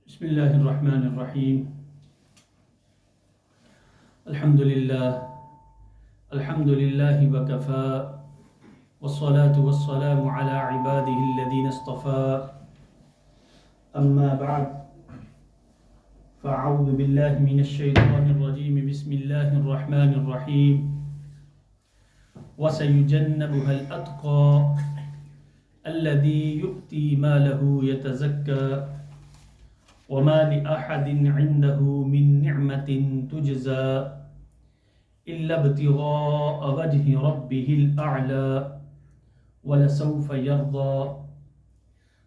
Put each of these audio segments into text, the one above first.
بسم الله الرحمن الرحيم. الحمد لله وكفى، والصلاة والسلام على عباده الذين اصطفى. أما بعد، فأعوذ بالله من الشيطان الرجيم. بسم الله الرحمن الرحيم. وسيجنبها الأتقى الذي يؤتي ماله يتزكى وما لأحد عنده من نعمة تجزى إلا ابتغاء وجه ربه الأعلى ولسوف يرضى.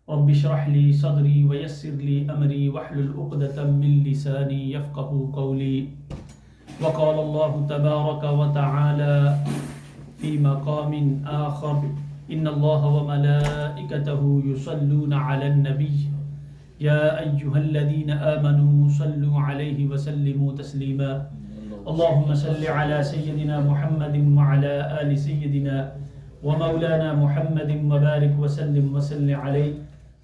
رب اشرح لي صدري ويسر لي أمري واحلل عقدة من لساني يفقهوا قولي. وقال الله تبارك وتعالى في مقام آخر: إن الله وملائكته يصلون على النبي يا أيها الذين آمنوا صلوا عليه وسلموا تسليما. اللهم صل على سيدنا محمد وعلى آل سيدنا ومولانا محمد وبارك وسلم عليه.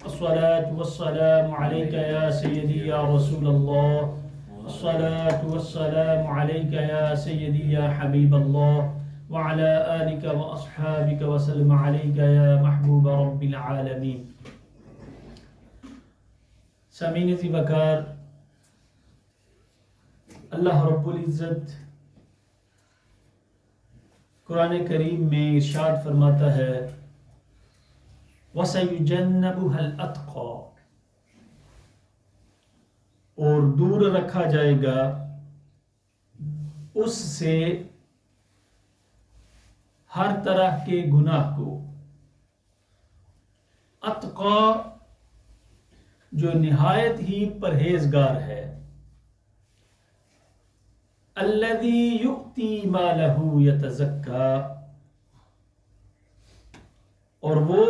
الصلاة والسلام عليك يا سيدي يا رسول الله. الصلاة والسلام عليك يا سيدي يا حبيب الله، وعلى آلك وأصحابك وسلم عليك يا محبوب رب العالمين. سامعین ذی وقار، اللہ رب العزت قرآن کریم میں ارشاد فرماتا ہے: وَسَيُجَنَّبُهَا الْأَتْقَى، اور دور رکھا جائے گا اس سے ہر طرح کے گناہ کو. اتقا جو نہایت ہی پرہیزگار ہے. الذی یؤتی مالہ یتزکا، اور وہ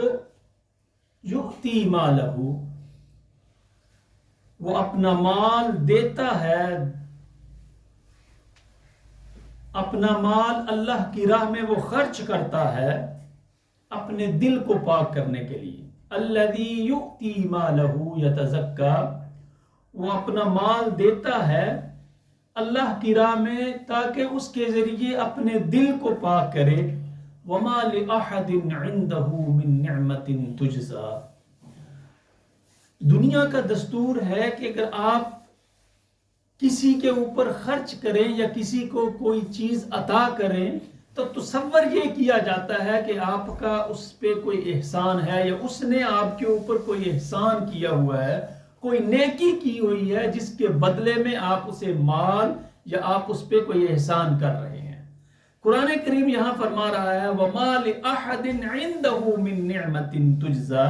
یؤتی مالہ، وہ اپنا مال دیتا ہے، اپنا مال اللہ کی راہ میں وہ خرچ کرتا ہے اپنے دل کو پاک کرنے کے لیے. الذی یؤتی مالہ یتزکا، وہ اپنا مال دیتا ہے اللہ کی راہ میں تاکہ اس کے ذریعے اپنے دل کو پاک کرے. وما لأحد عنده من نعمت تجزا. دنیا کا دستور ہے کہ اگر آپ کسی کے اوپر خرچ کریں یا کسی کو کوئی چیز عطا کریں تو تصور یہ کیا جاتا ہے کہ آپ کا اس پہ کوئی احسان ہے یا اس نے آپ کے اوپر کوئی احسان کیا ہوا ہے، کوئی نیکی کی ہوئی ہے جس کے بدلے میں آپ اسے مال یا آپ اس پہ کوئی احسان کر رہے ہیں. قرآن کریم یہاں فرما رہا ہے: وَمَا لِأَحَدٍ عِنْدَهُ مِن نِعْمَةٍ تُجْزَى،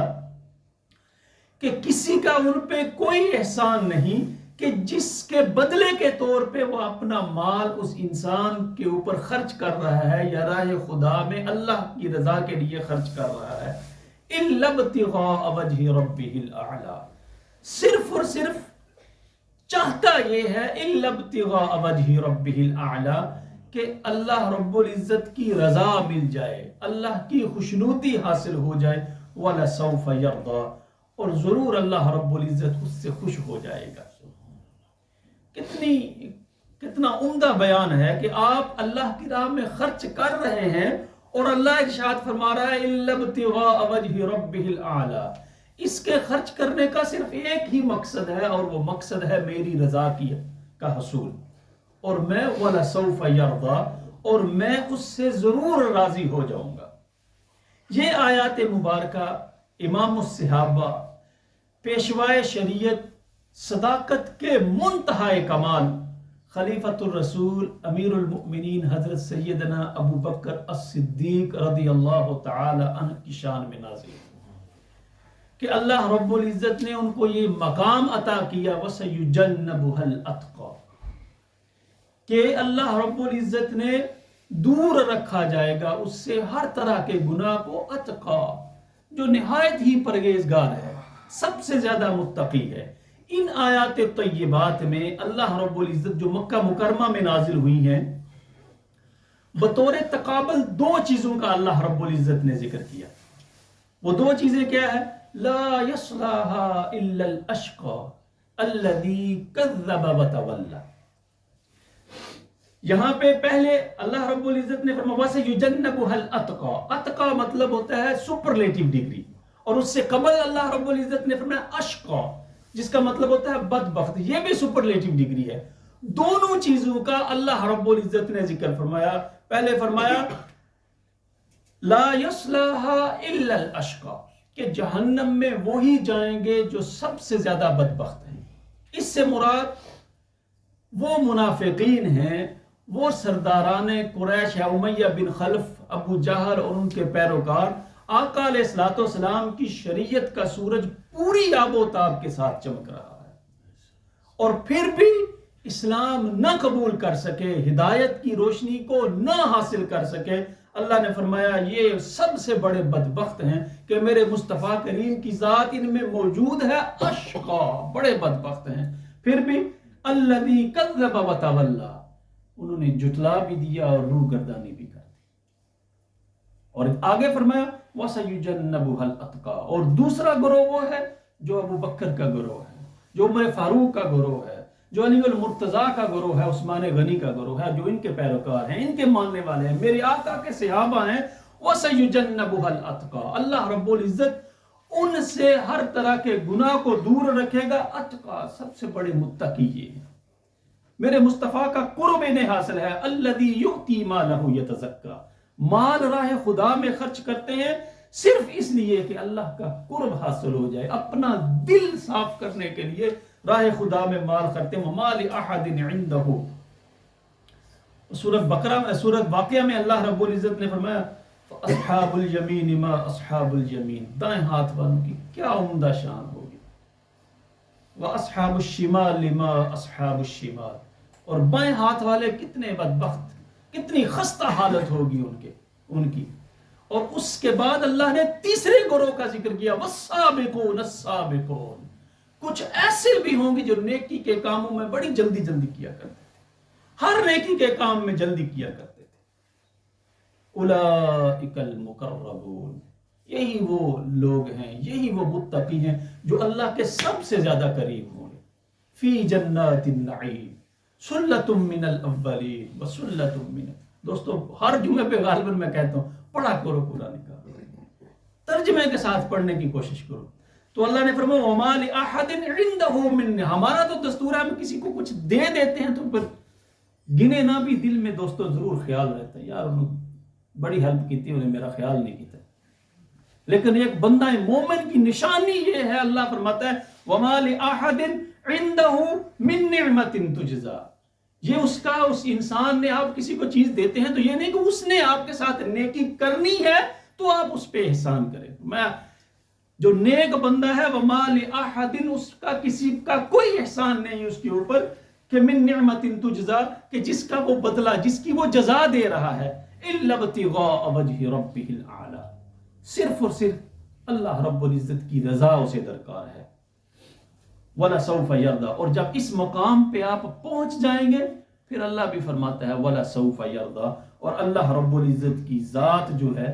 کہ کسی کا ان پہ کوئی احسان نہیں کہ جس کے بدلے کے طور پہ وہ اپنا مال اس انسان کے اوپر خرچ کر رہا ہے یا راہ خدا میں اللہ کی رضا کے لیے خرچ کر رہا ہے. إِلَّا ابْتِغَاءَ وَجْهِ رَبِّهِ الْأَعْلَى، صرف اور صرف چاہتا یہ ہے إِلَّا ابْتِغَاءَ وَجْهِ رَبِّهِ الْأَعْلَى کہ اللہ رب العزت کی رضا مل جائے، اللہ کی خوشنودی حاصل ہو جائے. وَلَسَوْفَ يَرْضَى، اور ضرور اللہ رب العزت اس سے خوش ہو جائے گا. کتنا عمدہ بیان ہے کہ آپ اللہ کی راہ میں خرچ کر رہے ہیں اور اللہ ارشاد فرما رہا ہے إِلَّا ابْتِغَاءَ وَجْهِ رَبِّهِ الْأَعْلَى. اس کے خرچ کرنے کا صرف ایک ہی مقصد ہے اور وہ مقصد ہے میری رضا کا حصول. اور میں وَلَسَوْفَ يَرْضَى، اور میں اس سے ضرور راضی ہو جاؤں گا. یہ آیات مبارکہ امام الصحابہ، پیشوائے شریعت، صداقت کے منتہائے کمال، خلیفۃ الرسول امیر المؤمنین حضرت سیدنا ابو بکر الصدیق رضی اللہ تعالی عنہ کی شان میں نازل کہ اللہ رب العزت نے ان کو یہ مقام عطا کیا: وَسَيُجَنَّبُهَا الْأَتْقَى، کہ اللہ رب العزت نے دور رکھا جائے گا اس سے ہر طرح کے گناہ کو. اتقا جو نہایت ہی پرہیزگار ہے، سب سے زیادہ متقی ہے. ان آیات طیبات میں اللہ رب العزت جو مکہ مکرمہ میں نازل ہوئی ہیں، بطور تقابل دو چیزوں کا اللہ رب العزت نے ذکر کیا. وہ دو چیزیں کیا ہے؟ لا یصلاها الا الاشقى، الذی کذب وتولی. یہاں پہ پہلے اللہ رب العزت نے فرمایا وَسَيُجَنَّبُهَا الْأَتْقَى. اتقا مطلب ہوتا ہے سپرلیٹو ڈگری، اور اس سے قبل اللہ رب العزت نے فرمایا اشقا، جس کا مطلب ہوتا ہے بدبخت. یہ بھی سپرلیٹو ڈگری ہے. دونوں چیزوں کا اللہ رب العزت نے ذکر فرمایا. پہلے فرمایا لا يصلها الا الاشقى، کہ جہنم میں وہی جائیں گے جو سب سے زیادہ بدبخت ہیں. اس سے مراد وہ منافقین ہیں، وہ سرداران قریش یا امیہ بن خلف، ابو جہل اور ان کے پیروکار. آقا علیہ الصلوۃ والسلام کی شریعت کا سورج پوری آب و تاب کے ساتھ چمک رہا ہے، اور پھر بھی اسلام نہ قبول کر سکے، ہدایت کی روشنی کو نہ حاصل کر سکے. اللہ نے فرمایا یہ سب سے بڑے بدبخت ہیں کہ میرے مصطفیٰ کریم کی ذات ان میں موجود ہے. اشقا، بڑے بدبخت ہیں. پھر بھی الذی کذب وتولی، انہوں نے جھٹلا بھی دیا اور روح گردانی بھی کر دی. اور آگے فرمایا وَسَيُجَنَّبُهَا الْأَتْقَى، اور دوسرا گروہ وہ ہے جو ابو بکر کا گروہ ہے، جو عمر فاروق کا گروہ ہے، جو علی المرتضیٰ کا گروہ ہے، عثمان غنی کا گروہ ہے، جو ان کے پیروکار ہیں، ان کے ماننے والے ہیں، میرے آقا کے صحابہ ہیں. وَسَيُجَنَّبُهَا الْأَتْقَى، اللہ رب العزت ان سے ہر طرح کے گناہ کو دور رکھے گا. اتقا، سب سے بڑے متقی یہ ہیں، میرے مصطفیٰ کا قرب انہیں حاصل ہے. الذی یؤتی مالہ یتزکیٰ، مال راہ خدا میں خرچ کرتے ہیں صرف اس لیے کہ اللہ کا قرب حاصل ہو جائے، اپنا دل صاف کرنے کے لیے راہ خدا میں مال خرچتے ہیں. وَمَا لِأَحَدٍ عِندَهُ، سورۃ واقعہ میں اللہ رب العزت نے فرمایا اصحاب الیمین ما اصحاب الیمین، دائیں ہاتھ والوں کی کیا عمدہ شان ہوگی. واصحاب الشمال ما اصحاب الشمال، اور بائیں ہاتھ والے کتنے بدبخت، کتنی خستہ حالت ہوگی ان کی. اور اس کے بعد اللہ نے تیسرے گروہ کا ذکر کیا والسابقون السابقون، کچھ ایسے بھی ہوں گے جو نیکی کے کاموں میں بڑی جلدی کیا کرتے تھے، ہر نیکی کے کام میں جلدی کیا کرتے تھے. اولئک المقربون، یہی وہ لوگ ہیں، یہی وہ متقی ہیں جو اللہ کے سب سے زیادہ قریب ہوں گے. فی جنات النعیم سلۃ من الاولین وسلۃ من، دوستو ہر جمعے پہ غالباً میں کہتا ہوں پڑھا کرو قرآن کا، ترجمے کے ساتھ پڑھنے کی کوشش کرو. تو اللہ نے فرمایا وَمَا لِأَحَدٍ عِندَهُ مِنْ، ہمارا تو دستور ہے ہم کسی کو کچھ دے دیتے ہیں تو پھر گنے نہ بھی دل میں دوستو ضرور خیال رہتا ہے یار انہوں بڑی ہیلپ کی تھی، انہیں میرا خیال نہیں کیا. لیکن ایک بندہ مومن کی نشانی یہ ہے، اللہ فرماتا ہے وَمَا لِأَحَدٍ عِندَهُ مِنْ نِعْمَةٍ تُجْزَى، یہ اس انسان نے، آپ کسی کو چیز دیتے ہیں تو یہ نہیں کہ اس نے آپ کے ساتھ نیکی کرنی ہے تو آپ اس پہ احسان کریں. جو نیک بندہ ہے وَمَا لِأَحَدٍ، اس کا کسی کا کوئی احسان نہیں اس کے اوپر کہ مِن نِعْمَةٍ تُجْزَى، کہ جس کا وہ بدلہ، جس کی وہ جزا دے رہا ہے إِلَّا ابْتِغَاءَ وَجْهِ رَبِّهِ الْأَعْلَى، صرف اور صرف اللہ رب العزت کی رضا اسے درکار ہے. وَلَسَوْفَ يَرْضَى، اور جب اس مقام پہ آپ پہنچ جائیں گے پھر اللہ بھی فرماتا ہے وَلَسَوْفَ يَرْضَى، اور اللہ رب العزت کی ذات جو ہے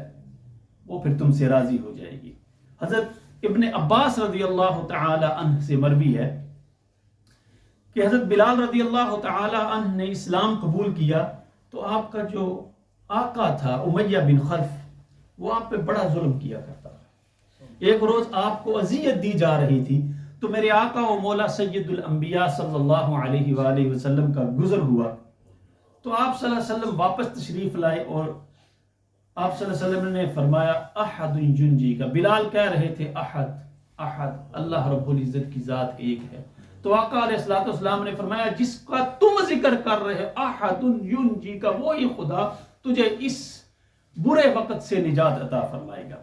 وہ پھر تم سے راضی ہو جائے گی. حضرت ابن عباس رضی اللہ تعالی عنہ سے مروی ہے کہ حضرت بلال رضی اللہ تعالی عنہ نے اسلام قبول کیا تو آپ کا جو آقا تھا امیہ بن خلف، وہ آپ پہ بڑا ظلم کیا کرتا تھا. ایک روز آپ کو اذیت دی جا رہی تھی تو میرے آقا و مولا سید الانبیاء صلی اللہ علیہ وآلہ وسلم کا گزر ہوا تو آپ صلی اللہ علیہ وسلم واپس تشریف لائے اور آپ صلی اللہ علیہ وسلم نے فرمایا احد ینجی کا. بلال کہہ رہے تھے احد احد، اللہ رب العزت کی ذات ایک ہے. تو آقا علیہ الصلوۃ والسلام نے فرمایا جس کا تم ذکر کر رہے احد ینجی کا، وہی خدا تجھے اس برے وقت سے نجات عطا فرمائے گا.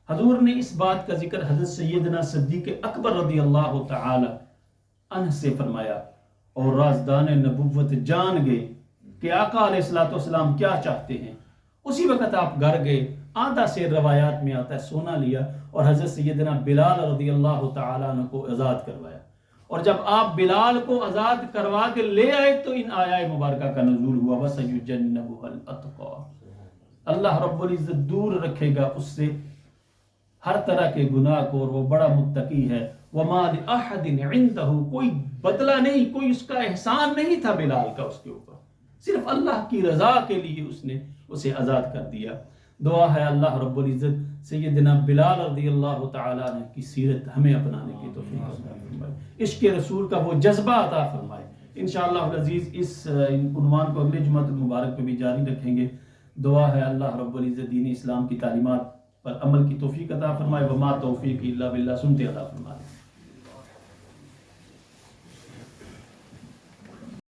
حضور نے اس بات کا ذکر حضرت سیدنا صدیق اکبر رضی اللہ تعالی عنہ سے فرمایا اور رازدان نبوت جان گئے کہ آقا علیہ الصلوۃ والسلام کیا چاہتے ہیں. اسی وقت آپ گھر گئے، آدھا سے روایات میں آتا ہے سونا لیا اور حضرت سیدنا بلال رضی اللہ تعالیٰ عنہ کو آزاد کروایا. اور جب آپ بلال کو آزاد کروا کے لے آئے تو ان آیات مبارکہ کا نزول ہوا وَسَيُجَنَّبُهَا الْأَتْقَى، اللہ رب العزت دور رکھے گا اس سے ہر طرح کے گناہ کو، اور وہ بڑا متقی ہے. وما لأحد عنده، کوئی بدلہ نہیں، کوئی اس کا احسان نہیں تھا بلال کا اس کے اوپر، صرف اللہ کی رضا کے لیے اس نے اسے آزاد کر دیا۔ دعا ہے اللہ رب العزت سیدنا بلال رضی اللہ تعالیٰ عنہ کی سیرت ہمیں اپنانے کی توفیق عطا فرمائے، عشق رسول کا وہ جذبہ عطا فرمائے۔ انشاءاللہ العزیز اس عنوان کو اگلے جمعۃ المبارک پہ بھی جاری رکھیں گے۔ دعا ہے اللہ رب العزت دین اسلام کی تعلیمات پر عمل کی توفیق عطا فرمائے۔ وما توفیق الا باللہ، سنتے عطا فرمائے۔